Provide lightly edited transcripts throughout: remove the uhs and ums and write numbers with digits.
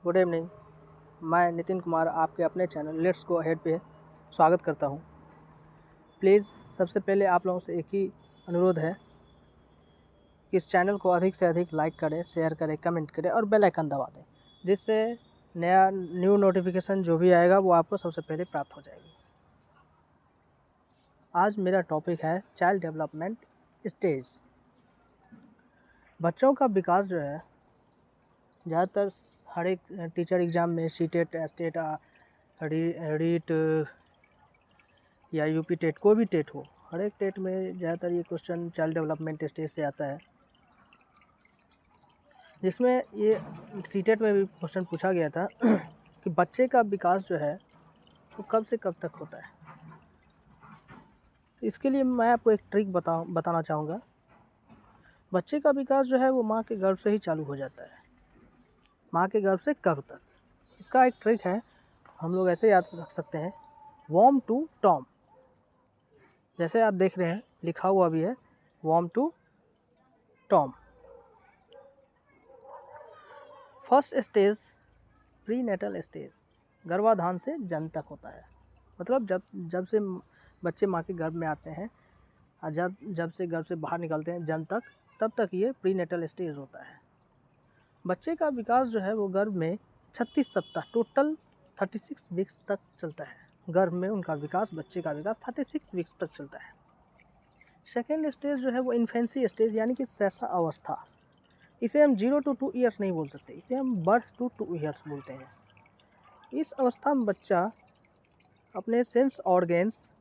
Good evening. मैं नितिन कुमार आपके अपने चैनल लेट्स गो अहेड पे स्वागत करता हूं। प्लीज़ सबसे पहले आप लोगों से एक ही अनुरोध है कि इस चैनल को अधिक से अधिक लाइक करें, शेयर करें, कमेंट करें और बेल आइकन दबा दें, जिससे न्यू नोटिफिकेशन जो भी आएगा वो आपको सबसे पहले प्राप्त हो जाएगी। आज मेरा टॉपिक है चाइल्ड डेवलपमेंट स्टेज। बच्चों का विकास जो है ज़्यादातर हर एक टीचर एग्ज़ाम में सीटेट, एस्टेट, रीट या यूपी टेट, कोई भी टेट हो, हर एक टेट में ज़्यादातर ये क्वेश्चन चाइल्ड डेवलपमेंट स्टेज से आता है, जिसमें ये सीटेट में भी क्वेश्चन पूछा गया था कि बच्चे का विकास जो है वो कब से कब तक होता है। तो इसके लिए मैं आपको एक ट्रिक बताना चाहूँगा। बच्चे का विकास जो है वो माँ के गर्भ से ही चालू हो जाता है। माँ के गर्भ से कब तक, इसका एक ट्रिक है, हम लोग ऐसे याद रख सकते हैं, वॉर्म टू टॉम। जैसे आप देख रहे हैं लिखा हुआ भी है, वॉर्म to tomb. First stage pre natal stage, गर्भाधान से जन्म तक होता है। मतलब जब से बच्चे माँ के गर्भ में आते हैं और जब से गर्भ से बाहर निकलते हैं जन्म तक, तब तक ये प्री नेटल स्टेज होता है। बच्चे का विकास जो है वो गर्भ में 36 सप्ताह, टोटल 36 वीक्स तक चलता है। गर्भ में उनका विकास, बच्चे का विकास 36 वीक्स तक चलता है। सेकेंड स्टेज जो है वो इन्फेंसी स्टेज, यानी कि शैशव अवस्था। इसे हम 0 to 2 ईयर्स नहीं बोल सकते, इसे हम बर्थ टू 2 ईयर्स बोलते हैं। इस अवस्था में बच्चा अपने सेंस ऑर्गेन्स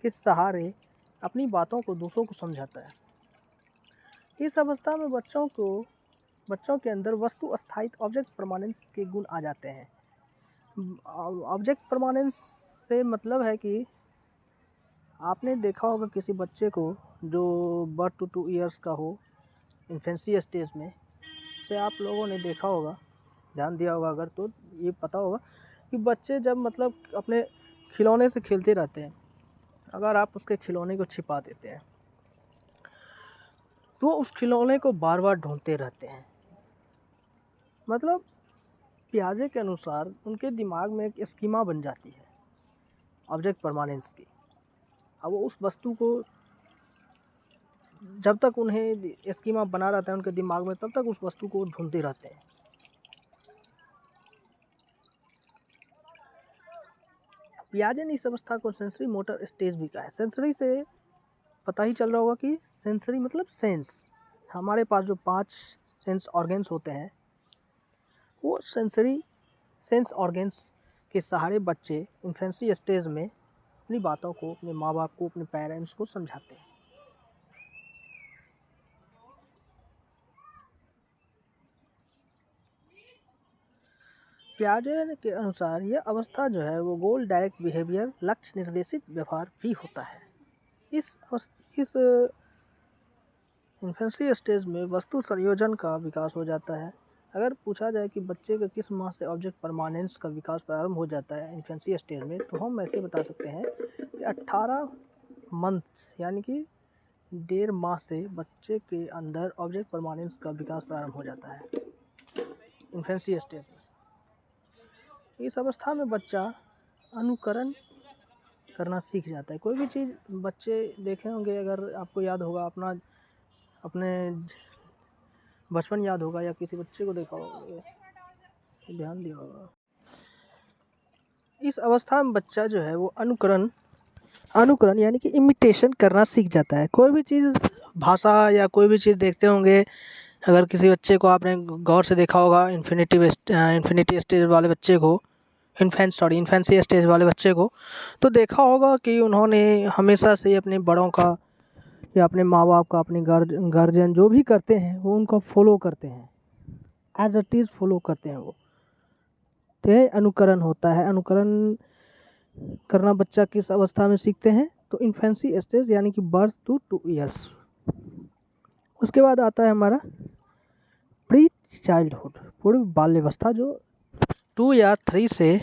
के सहारे अपनी बातों को दूसरों को समझाता है। इस अवस्था में बच्चों के अंदर वस्तु स्थायित्व, ऑब्जेक्ट परमानेंस के गुण आ जाते हैं। ऑब्जेक्ट परमानेंस से मतलब है कि आपने देखा होगा किसी बच्चे को जो बर्थ टू 2 ईयर्स का हो, इन्फेंसी स्टेज में से आप लोगों ने देखा होगा, ध्यान दिया होगा अगर, तो ये पता होगा कि बच्चे जब मतलब अपने खिलौने से खेलते रहते हैं, अगर आप उसके खिलौने को छिपा देते हैं तो उस खिलौने को बार बार ढूंढते रहते हैं। मतलब पियाजे के अनुसार उनके दिमाग में एक स्कीमा बन जाती है ऑब्जेक्ट परमानेंस की। अब वो उस वस्तु को जब तक उन्हें स्कीमा बना रहता है उनके दिमाग में, तब तक उस वस्तु को ढूंढते रहते हैं। पियाजे ने इस अवस्था को सेंसरी मोटर स्टेज भी कहा है। सेंसरी से पता ही चल रहा होगा कि सेंसरी मतलब सेंस। हमारे पास जो 5 सेंस ऑर्गेन्स होते हैं, वो सेंस ऑर्गेन्स के सहारे बच्चे इन्फेंसी स्टेज में अपनी बातों को अपने माँ बाप को, अपने पेरेंट्स को समझाते हैं। पियाजे के अनुसार यह अवस्था जो है वो गोल डायरेक्ट बिहेवियर, लक्ष्य निर्देशित व्यवहार भी होता है। इस इन्फेंसी स्टेज में वस्तु संयोजन का विकास हो जाता है। अगर पूछा जाए कि बच्चे का किस माह से ऑब्जेक्ट परमानेंस का विकास प्रारंभ हो जाता है इन्फेंसी स्टेज में, तो हम ऐसे बता सकते हैं कि 18 मंथ यानी कि 1.5 माह से बच्चे के अंदर ऑब्जेक्ट परमानेंस का विकास प्रारंभ हो जाता है इन्फेंसी स्टेज में। इस अवस्था में बच्चा अनुकरण करना सीख जाता है। कोई भी चीज़ बच्चे देखे होंगे, अगर आपको याद होगा, अपने बचपन याद होगा या किसी बच्चे को देखा होगा, ध्यान दिया होगा। इस अवस्था में बच्चा जो है वो अनुकरण यानी कि इमिटेशन करना सीख जाता है। कोई भी चीज़, भाषा या कोई भी चीज़ देखते होंगे, अगर किसी बच्चे को आपने गौर से देखा होगा, इन्फिनिटी स्टेज वाले बच्चे को, इन्फेंसी स्टेज वाले बच्चे को, तो देखा होगा कि उन्होंने हमेशा से अपने बड़ों का या अपने माँ बाप का, अपने गार्जियन जो भी करते हैं वो उनको फॉलो करते हैं, एज इट इज़ फॉलो करते हैं वो। तो यह अनुकरण होता है। अनुकरण करना बच्चा किस अवस्था में सीखते हैं, तो इन्फेंसी स्टेज यानी कि बर्थ टू 2 ईयर्स। उसके बाद आता है हमारा प्री चाइल्डहुड, पूर्व बाल्यावस्था, जो 2 या 3 से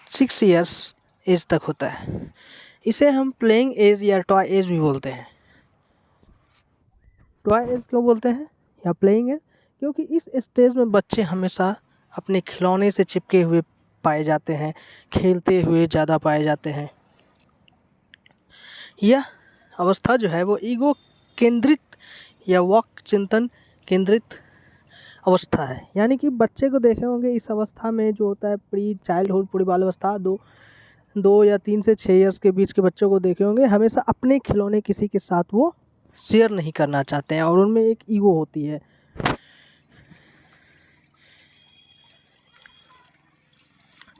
6 ईयर्स एज तक होता है। इसे हम प्लेइंग एज या टॉय एज भी बोलते हैं। टॉय एज क्यों बोलते हैं या प्लेइंग एज? क्योंकि इस स्टेज में बच्चे हमेशा अपने खिलौने से चिपके हुए पाए जाते हैं, खेलते हुए ज़्यादा पाए जाते हैं। यह अवस्था जो है वो ईगो केंद्रित या वाक चिंतन केंद्रित अवस्था है। यानी कि बच्चे को देखे होंगे इस अवस्था में जो होता है प्री चाइल्डहुड, पूरी बाल अवस्था, 2 या 3 से 6 इयर्स के बीच के बच्चों को देखे होंगे, हमेशा अपने खिलौने किसी के साथ वो शेयर नहीं करना चाहते हैं और उनमें एक ईगो होती है।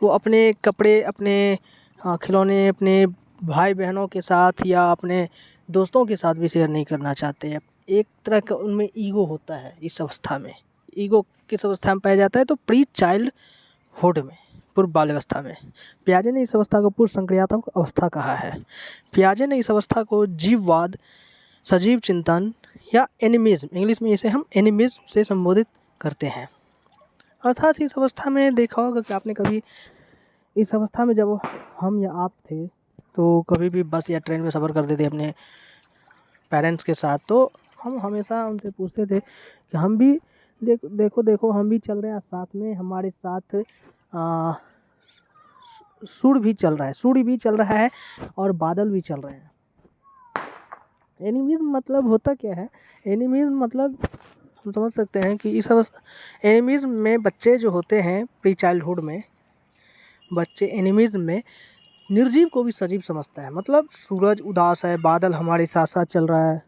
वो अपने कपड़े, अपने खिलौने अपने भाई बहनों के साथ या अपने दोस्तों के साथ भी शेयर नहीं करना चाहते हैं। एक तरह का उनमें ईगो होता है इस अवस्था में। ईगो किस अवस्था में पाया जाता है? तो प्री चाइल्डहुड में, पूर्व बाल अवस्था में। पियाजे ने इस अवस्था को पूर्व संक्रियात्मक अवस्था कहा है। पियाजे ने इस अवस्था को जीववाद, सजीव चिंतन या एनिमिज्म, इंग्लिश में इसे हम एनिमिज्म से संबोधित करते हैं। अर्थात इस अवस्था में देखा होगा कि आपने कभी इस अवस्था में जब हम या आप थे तो कभी भी बस या ट्रेन में सफ़र करते थे अपने पेरेंट्स के साथ, तो हम हमेशा उनसे पूछते थे कि हम भी देखो हम भी चल रहे हैं साथ में, हमारे साथ सूर्य भी चल रहा है और बादल भी चल रहे हैं। एनिमिज्म मतलब होता क्या है? एनिमिज्म मतलब हम समझ सकते हैं कि इस एनिमिज्म में बच्चे जो होते हैं प्री चाइल्डहुड में, बच्चे एनिमिज्म में निर्जीव को भी सजीव समझता है। मतलब सूरज उदास है, बादल हमारे साथ साथ चल रहा है।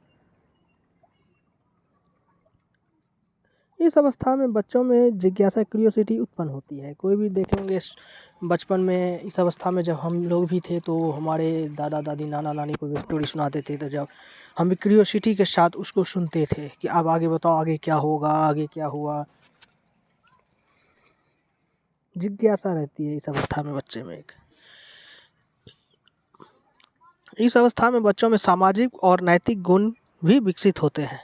इस अवस्था में बच्चों में जिज्ञासा, क्यूरियोसिटी उत्पन्न होती है। कोई भी देखेंगे बचपन में, इस अवस्था में जब हम लोग भी थे तो हमारे दादा दादी, नाना नानी कोई भी स्टोरी सुनाते थे, तो जब हम भी क्यूरियोसिटी के साथ उसको सुनते थे कि अब आगे बताओ, आगे क्या होगा, आगे क्या हुआ। जिज्ञासा रहती है इस अवस्था में बच्चे में एक। इस अवस्था में बच्चों में सामाजिक और नैतिक गुण भी विकसित होते हैं।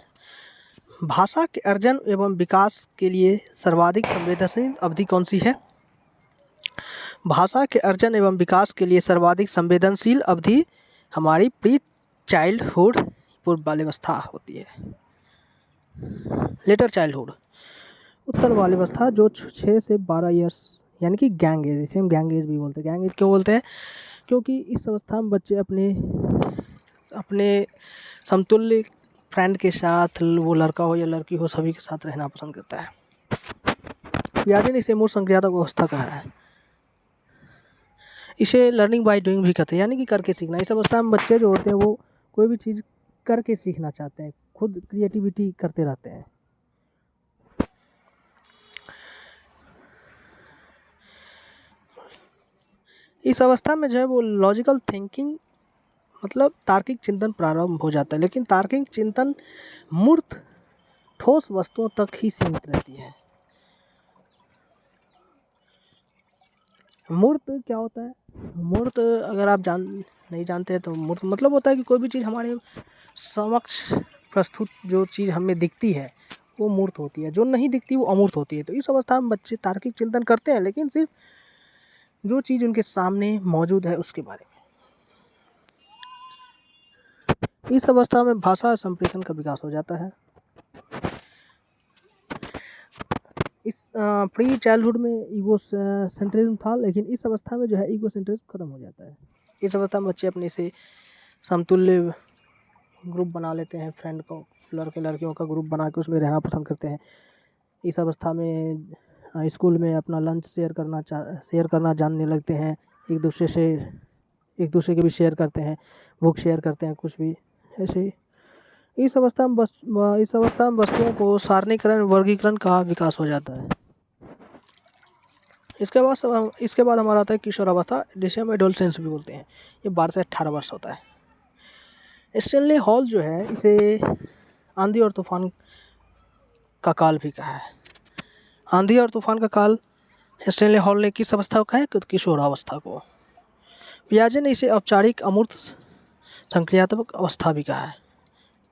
भाषा के अर्जन एवं विकास के लिए सर्वाधिक संवेदनशील अवधि कौन सी है? भाषा के अर्जन एवं विकास के लिए सर्वाधिक संवेदनशील अवधि हमारी प्री चाइल्डहुड, पूर्व बाल्यावस्था होती है। लेटर चाइल्डहुड, उत्तर बाल्यावस्था, जो 6 से 12 इयर्स, यानी कि गैंग एज, इसे हम गैंग एज भी बोलते हैं। गैंग एज क्यों बोलते हैं? क्योंकि इस अवस्था में बच्चे अपने समतुल्य फ्रेंड के साथ, वो लड़का हो या लड़की हो, सभी के साथ रहना पसंद करता है। पियाजे ने इसे मूल संक्रियात्मक अवस्था कहा है। इसे लर्निंग बाय डूइंग भी कहते हैं, यानी कि करके सीखना। इस अवस्था में बच्चे जो होते हैं वो कोई भी चीज़ करके सीखना चाहते हैं, खुद क्रिएटिविटी करते रहते हैं। इस अवस्था में जो है वो लॉजिकल थिंकिंग, मतलब तार्किक चिंतन प्रारंभ हो जाता है, लेकिन तार्किक चिंतन मूर्त ठोस वस्तुओं तक ही सीमित रहती है। मूर्त क्या होता है? मूर्त अगर आप नहीं जानते हैं तो मूर्त मतलब होता है कि कोई भी चीज़ हमारे समक्ष प्रस्तुत, जो चीज़ हमें दिखती है वो मूर्त होती है, जो नहीं दिखती वो अमूर्त होती है। तो इस अवस्था में बच्चे तार्किक चिंतन करते हैं, लेकिन सिर्फ जो चीज़ उनके सामने मौजूद है उसके बारे में। इस अवस्था में भाषा संप्रेषण का विकास हो जाता है। इस प्री चाइल्डहुड में ईगो सेंट्रिज्म था, लेकिन इस अवस्था में जो है ईगो सेंट्रिज्म खत्म हो जाता है। इस अवस्था में बच्चे अपने से समतुल्य ग्रुप बना लेते हैं, फ्रेंड को, लड़के लड़कियों का ग्रुप बना के उसमें रहना पसंद करते हैं। इस अवस्था में स्कूल में अपना लंच शेयर करना जानने लगते हैं, एक दूसरे के भी शेयर करते हैं, बुक शेयर करते हैं, कुछ भी ऐसे ही। इस अवस्था में वस्तुओं को सारणीकरण, वर्गीकरण का विकास हो जाता है। इसके बाद हमारा आता है किशोरावस्था, जिसे हम एडोलसेंस भी बोलते हैं। ये 12 से 18 वर्ष होता है। स्टेनले हॉल जो है इसे आंधी और तूफान का काल भी कहा है। आंधी और तूफान का काल स्टेनले हॉल ने किस अवस्था को कहा है? किशोरावस्था को। पियाजे ने इसे औपचारिक अमूर्त संक्रियात्मक अवस्था भी कहा है।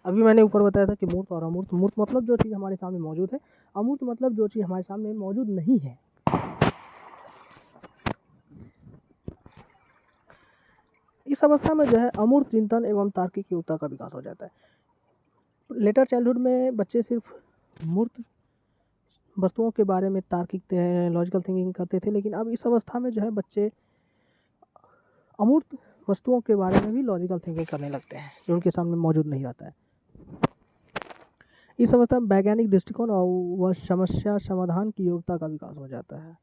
अभी मैंने ऊपर बताया था कि मूर्त और अमूर्त। मूर्त मतलब जो चीज़ हमारे सामने मौजूद है, अमूर्त मतलब जो चीज़ हमारे सामने मौजूद नहीं है। इस अवस्था में जो है अमूर्त चिंतन एवं तार्किक योग्यता का विकास हो जाता है। लेटर चाइल्डहुड में बच्चे सिर्फ मूर्त वस्तुओं के बारे में तार्किक लॉजिकल थिंकिंग करते थे, लेकिन अब इस अवस्था में जो है बच्चे अमूर्त वस्तुओं के बारे में भी लॉजिकल थिंकिंग करने लगते हैं जो उनके सामने मौजूद नहीं रहता है। इस अवस्था में वैज्ञानिक दृष्टिकोण और वह समस्या समाधान की योग्यता का विकास हो जाता है।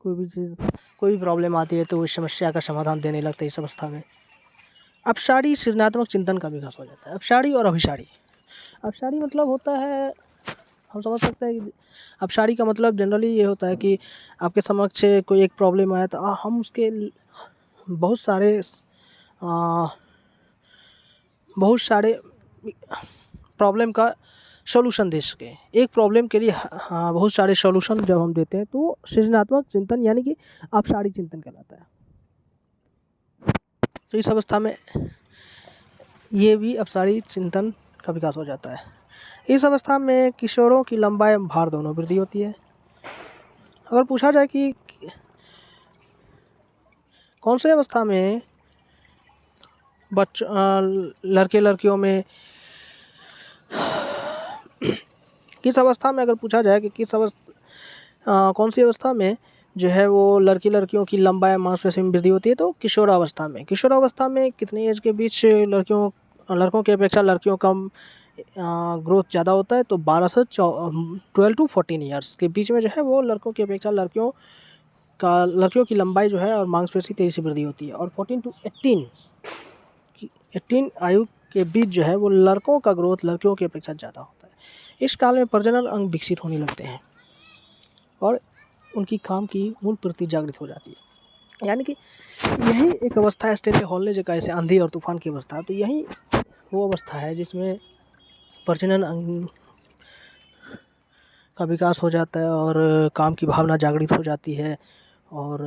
कोई भी प्रॉब्लम आती है तो उस समस्या का समाधान देने लगते हैं इस अवस्था में। अपसारी सृजनात्मक चिंतन का विकास हो जाता है। अपसारी और अभिसारी, अपसारी मतलब होता है, हम समझ सकते हैं कि अपसारी का मतलब जनरली ये होता है कि आपके समक्ष कोई एक प्रॉब्लम आया तो हम उसके बहुत सारे प्रॉब्लम का सॉल्यूशन दे सके। एक प्रॉब्लम के लिए बहुत सारे सॉल्यूशन जब हम देते हैं तो सृजनात्मक चिंतन यानी कि अपसारी चिंतन कहलाता है। तो इस अवस्था में ये भी अपसारी चिंतन का विकास हो जाता है। इस अवस्था में किशोरों की लंबाई एवं भार दोनों वृद्धि होती है। अगर पूछा जाए कि कौन से अवस्था में लड़के लड़कियों में किस अवस्था में, अगर पूछा जाए कि कौन सी अवस्था में जो है वो लड़कियों की लंबाई मांसपेशी में वृद्धि होती है, तो किशोरावस्था में। किशोरावस्था में कितनी एज के बीच लड़कों की अपेक्षा लड़कियों का ग्रोथ ज़्यादा होता है, तो 12 टू 14 ईयर्स के बीच में जो है वो लड़कों की अपेक्षा लड़कियों की लंबाई जो है और मांसपेशी तेजी से वृद्धि होती है। और 14 टू 18 आयु के बीच जो है वो लड़कों का ग्रोथ लड़कियों की अपेक्षा ज़्यादा होता है। इस काल में प्रजनन अंग विकसित होने लगते हैं और उनकी काम की मूल प्रवृत्ति जागृत हो जाती है। यानी कि यही एक अवस्था है स्टेनली हॉल ने जो कहा ऐसे आंधी और तूफान की अवस्था, तो यही वो अवस्था है जिसमें प्रजनन अंग का विकास हो जाता है और काम की भावना जागृत हो जाती है और